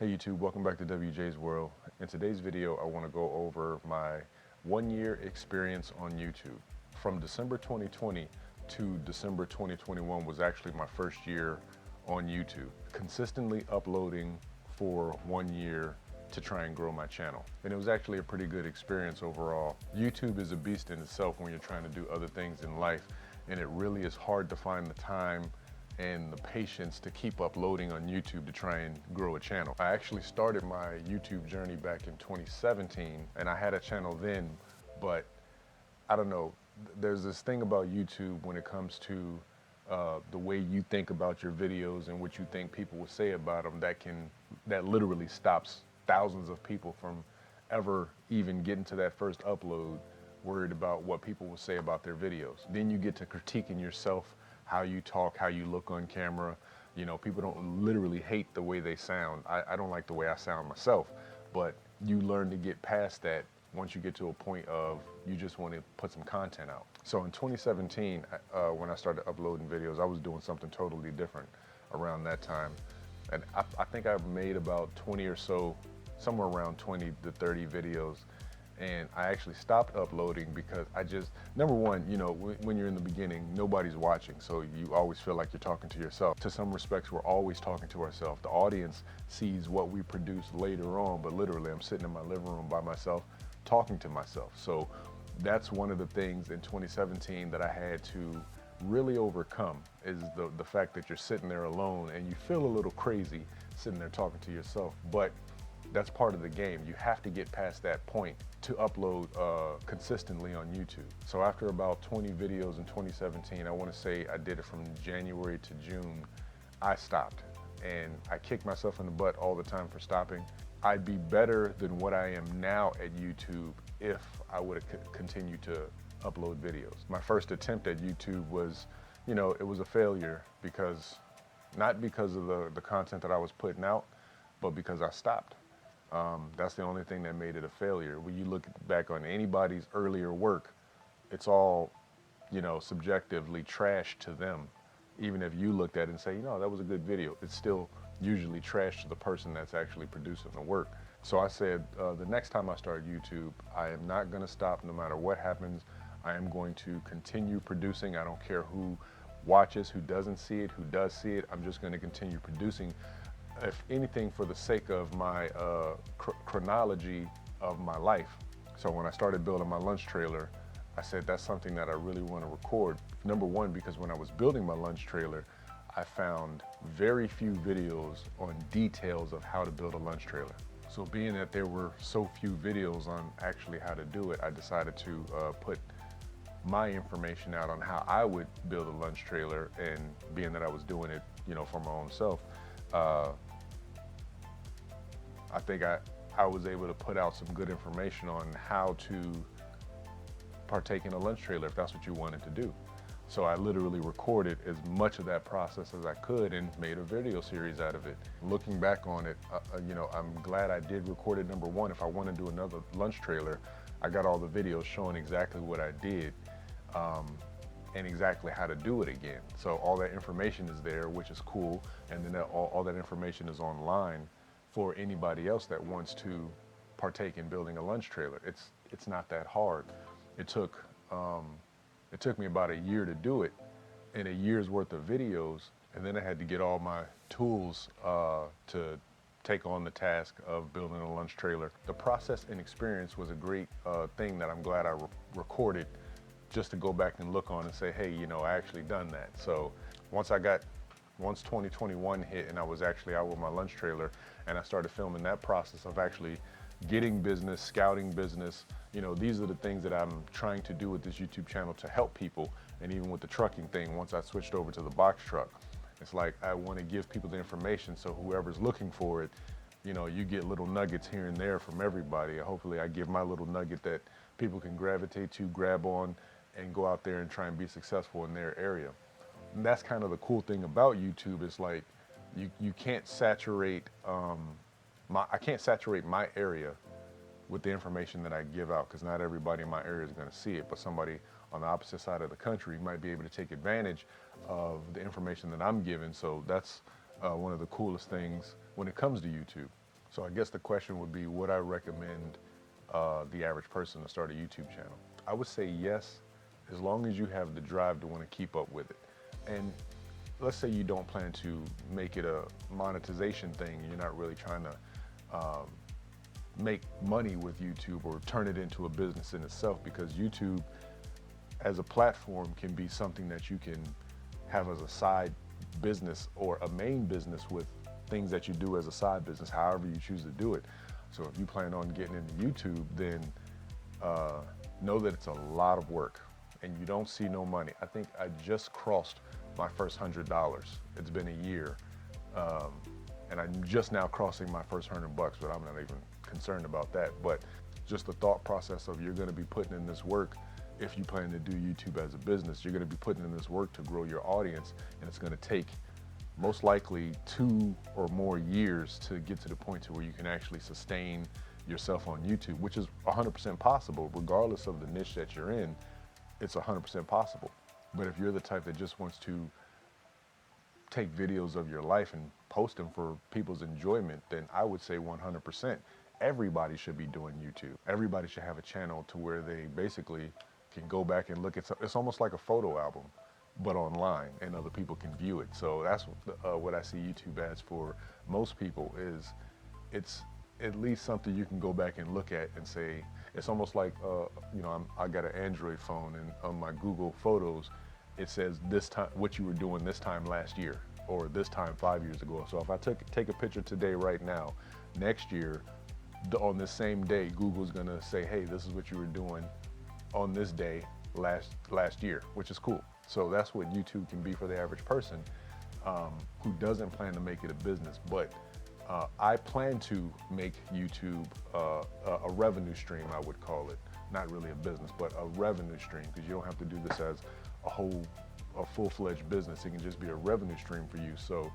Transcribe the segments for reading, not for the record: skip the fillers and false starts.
Hey YouTube, welcome back to WJ's World. In today's video, I want to go over my 1 year experience on YouTube. From December 2020 to December 2021 was actually my first year on YouTube. Consistently uploading for 1 year to try and grow my channel. And it was actually a pretty good experience overall. YouTube is a beast in itself when you're trying to do other things in life, and it really is hard to find the time and the patience to keep uploading on YouTube to try and grow a channel. I actually started my YouTube journey back in 2017, and I had a channel then, but I don't know, there's this thing about YouTube when it comes to the way you think about your videos and what you think people will say about them, that literally stops thousands of people from ever even getting to that first upload, worried about what people will say about their videos. Then you get to critiquing yourself, how you talk, how you look on camera. You know, people don't literally hate the way they sound. I don't like the way I sound myself, but you learn to get past that once you get to a point of you just want to put some content out. So in 2017, when I started uploading videos, I was doing something totally different around that time. And I think I made about 20 or so, somewhere around 20 to 30 videos. And I actually stopped uploading because number one, you know, when you're in the beginning, nobody's watching, so you always feel like you're talking to yourself. To some respects, we're always talking to ourselves. The audience sees what we produce later on, but literally I'm sitting in my living room by myself, talking to myself. So that's one of the things in 2017 that I had to really overcome, is the fact that you're sitting there alone and you feel a little crazy sitting there talking to yourself. But that's part of the game. You have to get past that point to upload consistently on YouTube. So after about 20 videos in 2017, I want to say I did it from January to June, I stopped. And I kick myself in the butt all the time for stopping. I'd be better than what I am now at YouTube if I would have continued to upload videos. My first attempt at YouTube was, you know, it was a failure not because of the content that I was putting out, but because I stopped. That's the only thing that made it a failure. When you look back on anybody's earlier work, it's all, you know, subjectively trash to them. Even if you looked at it and say, you know, that was a good video, it's still usually trash to the person that's actually producing the work. So I said, the next time I start YouTube, I am not gonna stop no matter what happens. I am going to continue producing. I don't care who watches, who doesn't see it, who does see it. I'm just gonna continue producing, if anything, for the sake of my chronology of my life. So when I started building my lunch trailer, I said that's something that I really want to record. Number one, because when I was building my lunch trailer, I found very few videos on details of how to build a lunch trailer. So being that there were so few videos on actually how to do it, I decided to put my information out on how I would build a lunch trailer, and being that I was doing it, you know, for my own self, I think I was able to put out some good information on how to partake in a lunch trailer if that's what you wanted to do. So I literally recorded as much of that process as I could and made a video series out of it. Looking back on it, you know, I'm glad I did record it. Number one, if I want to do another lunch trailer, I got all the videos showing exactly what I did. And exactly how to do it again. So all that information is there, which is cool. And then all that information is online for anybody else that wants to partake in building a lunch trailer. It's not that hard. It took me about a year to do it, and a year's worth of videos. And then I had to get all my tools to take on the task of building a lunch trailer. The process and experience was a great thing that I'm glad I recorded, just to go back and look on and say, hey, you know, I actually done that. So once 2021 hit and I was actually out with my lunch trailer and I started filming that process of actually getting business, scouting business, you know, these are the things that I'm trying to do with this YouTube channel to help people. And even with the trucking thing, once I switched over to the box truck, it's like I want to give people the information, so whoever's looking for it, you know, you get little nuggets here and there from everybody. Hopefully I give my little nugget that people can gravitate to, grab on, and go out there and try and be successful in their area. And that's kind of the cool thing about YouTube. Is like you can't saturate I can't saturate my area with the information that I give out, because not everybody in my area is going to see it, but somebody on the opposite side of the country might be able to take advantage of the information that I'm giving. So that's one of the coolest things when it comes to YouTube. So I guess the question would be, would I recommend the average person to start a YouTube channel? I would say yes, as long as you have the drive to want to keep up with it. And let's say you don't plan to make it a monetization thing, you're not really trying to make money with YouTube or turn it into a business in itself, because YouTube as a platform can be something that you can have as a side business or a main business with things that you do as a side business, however you choose to do it. So if you plan on getting into YouTube, then know that it's a lot of work and you don't see no money. I think I just crossed my first $100. It's been a year. And I'm just now crossing my first $100, but I'm not even concerned about that. But just the thought process of you're gonna be putting in this work. If you plan to do YouTube as a business, you're gonna be putting in this work to grow your audience, and it's gonna take most likely 2 or more years to get to the point to where you can actually sustain yourself on YouTube, which is 100% possible. Regardless of the niche that you're in, it's 100% possible. But if you're the type that just wants to take videos of your life and post them for people's enjoyment, then I would say 100%. Everybody should be doing YouTube. Everybody should have a channel to where they basically can go back and look at it's almost like a photo album, but online, and other people can view it. So that's what I see YouTube as for most people. Is it's at least something you can go back and look at and say, it's almost like, you know, I got an Android phone, and on my Google Photos, it says this time, what you were doing this time last year, or this time 5 years ago. So if I take a picture today, right now, next year, on this same day, Google's gonna say, hey, this is what you were doing on this day last year, which is cool. So that's what YouTube can be for the average person who doesn't plan to make it a business. But I plan to make YouTube a revenue stream, I would call it. Not really a business, but a revenue stream, because you don't have to do this as a full-fledged business. It can just be a revenue stream for you. So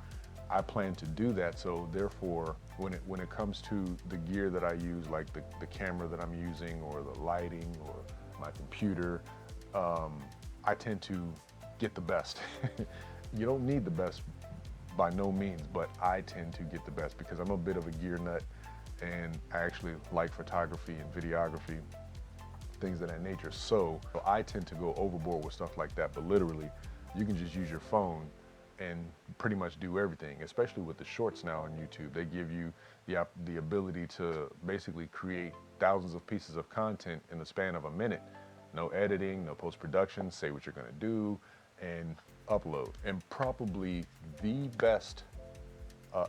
I plan to do that. So therefore, when it comes to the gear that I use, like the camera that I'm using, or the lighting, or my computer, I tend to get the best. You don't need the best by no means, but I tend to get the best because I'm a bit of a gear nut, and I actually like photography and videography, things of that nature. So I tend to go overboard with stuff like that. But literally, you can just use your phone and pretty much do everything, especially with the shorts now on YouTube. They give you the ability to basically create thousands of pieces of content in the span of a minute. No editing, no post-production, say what you're gonna do, and upload. And probably the best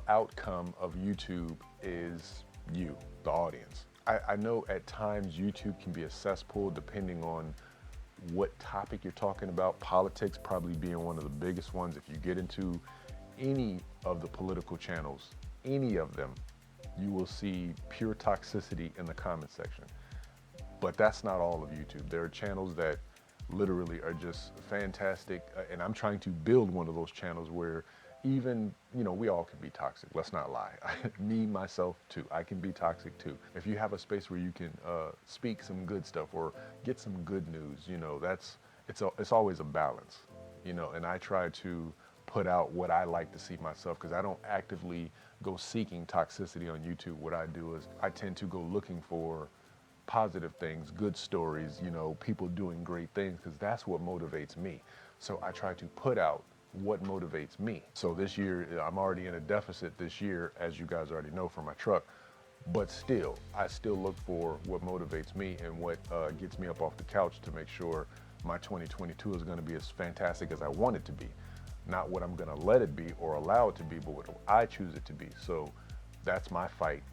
outcome of YouTube is you, the audience. I know at times YouTube can be a cesspool depending on what topic you're talking about, politics probably being one of the biggest ones. If you get into any of the political channels, any of them, you will see pure toxicity in the comment section. But that's not all of YouTube. There are channels that literally are just fantastic, and I'm trying to build one of those channels where even, you know, we all can be toxic, let's not lie. Me, myself too, I can be toxic too. If you have a space where you can speak some good stuff or get some good news, you know, it's always a balance, you know, and I try to put out what I like to see myself, because I don't actively go seeking toxicity on YouTube. What I do is I tend to go looking for positive things, good stories, you know, people doing great things, because that's what motivates me. So I try to put out what motivates me. So this year, I'm already in a deficit this year, as you guys already know, for my truck, but still, I still look for what motivates me and what gets me up off the couch to make sure my 2022 is gonna be as fantastic as I want it to be. Not what I'm gonna let it be or allow it to be, but what I choose it to be. So that's my fight.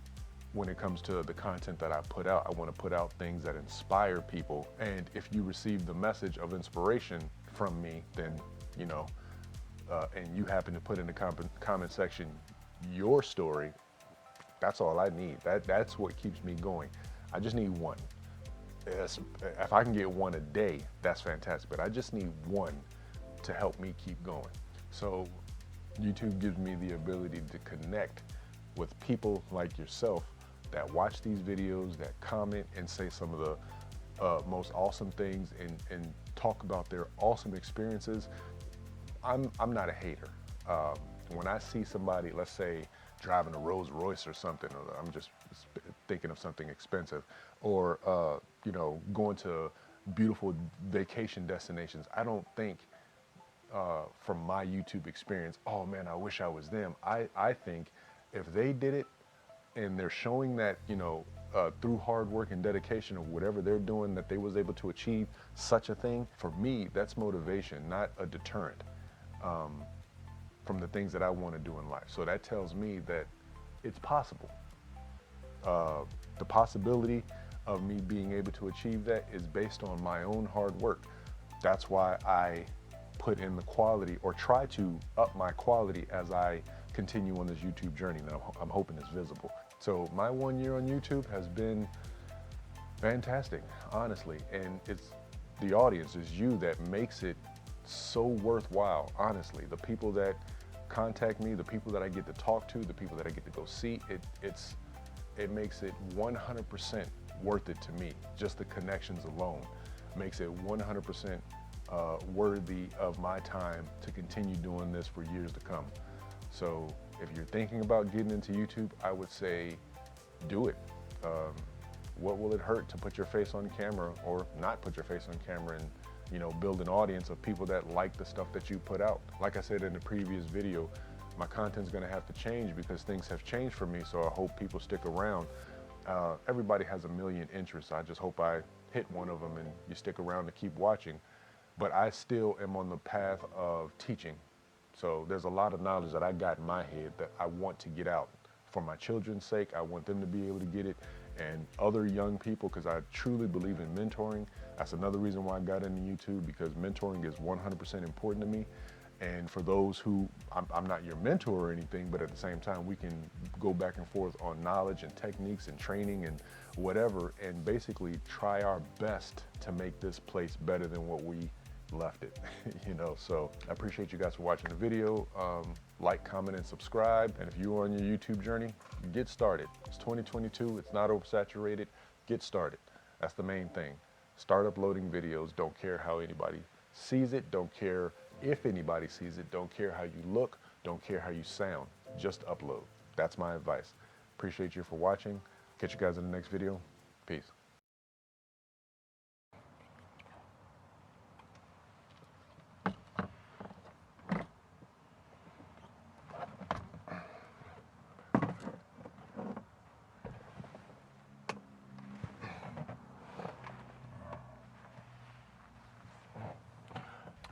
When it comes to the content that I put out, I want to put out things that inspire people. And if you receive the message of inspiration from me, then, you know, and you happen to put in the comment section your story, that's all I need. That's what keeps me going. I just need one. If I can get one a day, that's fantastic. But I just need one to help me keep going. So YouTube gives me the ability to connect with people like yourself that watch these videos, that comment and say some of the most awesome things and talk about their awesome experiences. I'm not a hater. When I see somebody, let's say driving a Rolls Royce or something, or I'm just thinking of something expensive, or you know, going to beautiful vacation destinations. I don't think from my YouTube experience, oh man, I wish I was them. I think if they did it and they're showing that, you know, through hard work and dedication of whatever they're doing, that they was able to achieve such a thing, for me, that's motivation, not a deterrent from the things that I want to do in life. So that tells me that it's possible. The possibility of me being able to achieve that is based on my own hard work. That's why I put in the quality, or try to up my quality as I continue on this YouTube journey that I'm hoping is visible. So my 1 year on YouTube has been fantastic, honestly. And it's the audience, is you, that makes it so worthwhile, honestly. The people that contact me, the people that I get to talk to, the people that I get to go see, it makes it 100% worth it to me. Just the connections alone makes it 100% worthy of my time to continue doing this for years to come. So if you're thinking about getting into YouTube, I would say do it. What will it hurt to put your face on camera, or not put your face on camera, and, you know, build an audience of people that like the stuff that you put out? Like I said in the previous video, my content's gonna have to change because things have changed for me, so I hope people stick around. Everybody has a million interests. I just hope I hit one of them and you stick around to keep watching. But I still am on the path of teaching. So there's a lot of knowledge that I got in my head that I want to get out. For my children's sake, I want them to be able to get it, and other young people, because I truly believe in mentoring. That's another reason why I got into YouTube, because mentoring is 100% important to me. And for those who, I'm not your mentor or anything, but at the same time, we can go back and forth on knowledge and techniques and training and whatever, and basically try our best to make this place better than what we left it, you know. So I appreciate you guys for watching the video. Like, comment, and subscribe. And if you're on your YouTube journey, get started. It's 2022, it's not oversaturated. Get started. That's the main thing. Start uploading videos. Don't care how anybody sees it. Don't care if anybody sees it. Don't care how you look. Don't care how you sound. Just upload. That's my advice. Appreciate you for watching. Catch you guys in the next video. Peace.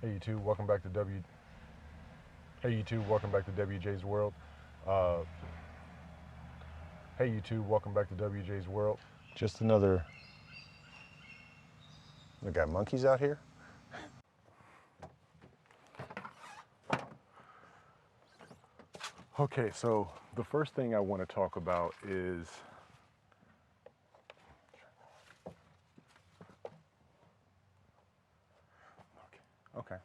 Hey YouTube, welcome back to WJ's World. Hey YouTube, welcome back to WJ's World. Just another. We got monkeys out here. Okay, so the first thing I want to talk about is okay.